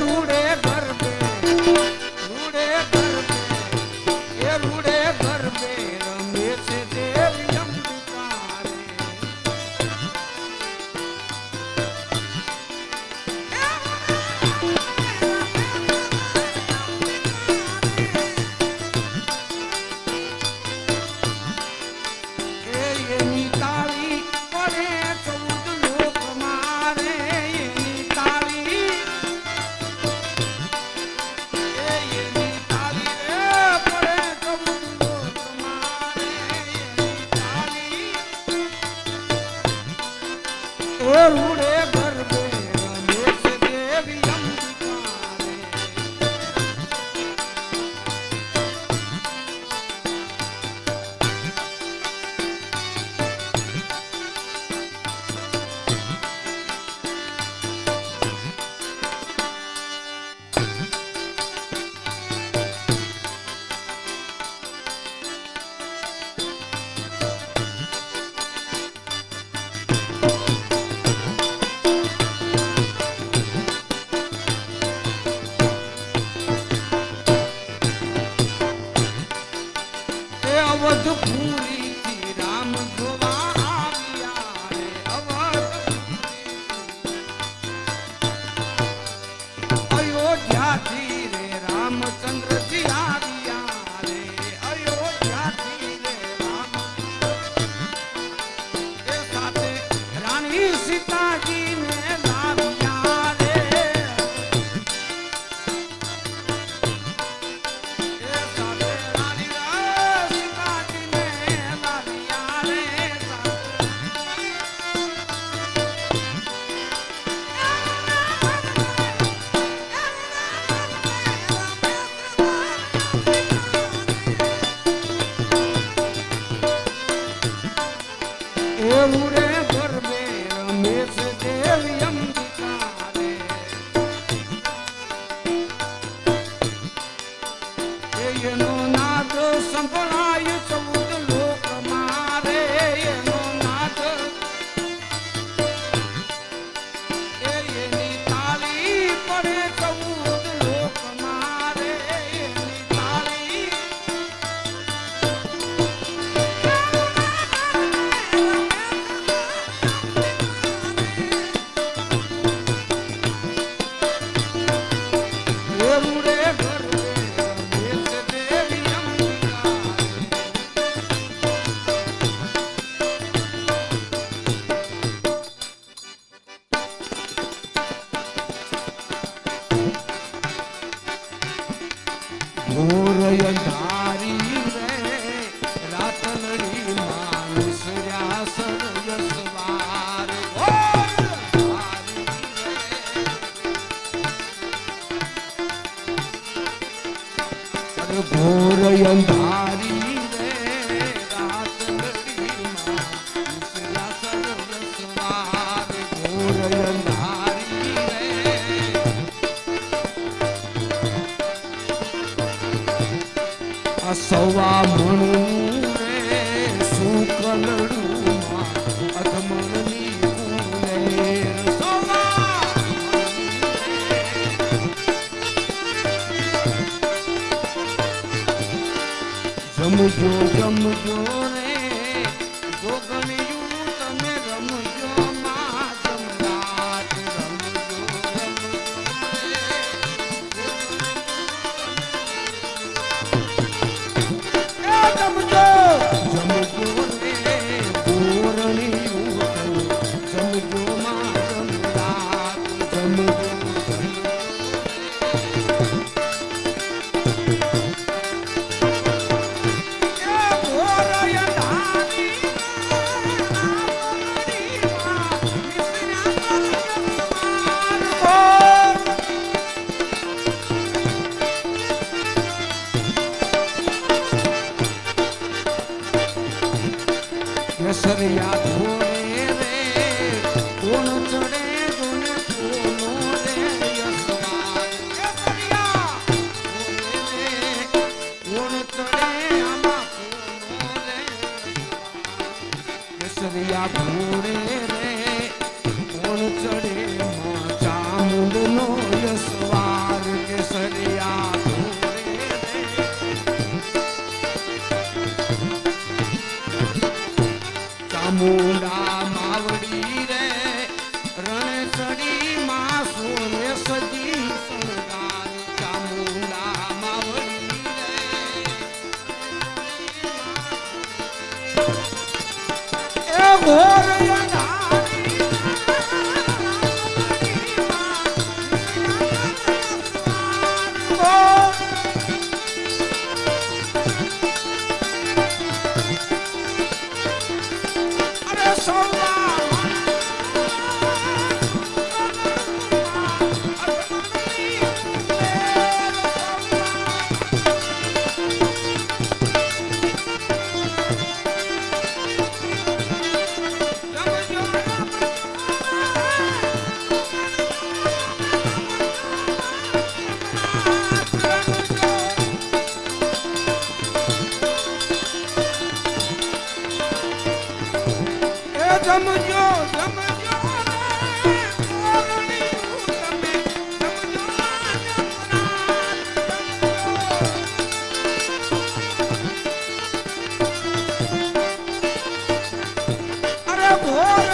રૂડે ગરબે રૂડે ગરબે એ રૂડે ગરબે રમે છે દેવી અંબિકા રે. એની તાળી પડે 14 લોક મારે એની તાળી એની તાળી રે પડે 14 લોક મારે એની તાળી એ રૂડે ગરબે રમે છે દેવી અંબિકા રે. અવધપુરી થી રામ જોવા આવ્યા રે અયોધ્યાથી રે રામચંદ્રજી આવ્યા રે અયોધ્યાથી રે રામ એ સાથે રાણી સીતાજી ને લાવ્યા રે એ સાથે રાણી સીતાજી ને લાવ્યા રે. એવું રે ગરબે રમે છે દેવી અંબિકા રે. એનો નાદ સંભળાય 14 લોક મારે એનો નાદ એની તાળી પડે 14 લોક મારે એની તાળી એવું રે ગરબે રમે છે દેવી અંબિકા રે. ઘોર અંધારી રે રાત લડી માનુષ રહ્યા સરયસવાર ઘોર અંધારી રે ઘોર અંધારી રે રાત લડી માનુષ રહ્યા સરયસવાર ઘોર અંધારી રે સવા મણનું રે શુક્લડુમાં અધમણની કુલેર સવા જમજો જમજો રે જોગણિયું તમે રમજો માં જમરાત રમજો રમજો જમજો રે ગોરણિયું જમજો માં જમરાત જમજો કેસરિયા ઘોડે રે કોણ ચડે કોને કોનો રે યસવાર કેસરિયા ઘોડે રે કોણ ચડે આમાં કોનો રે કેસરિયા ઘોડે રે કોણ ચડે માં ચામુંડનો યસવાર ચામુંડા માવડી રે રણ ચડી માં સોને સજી શણગાર ચામુંડા માવડી રે એ ઘોર જમજો જમજો અરે ભોર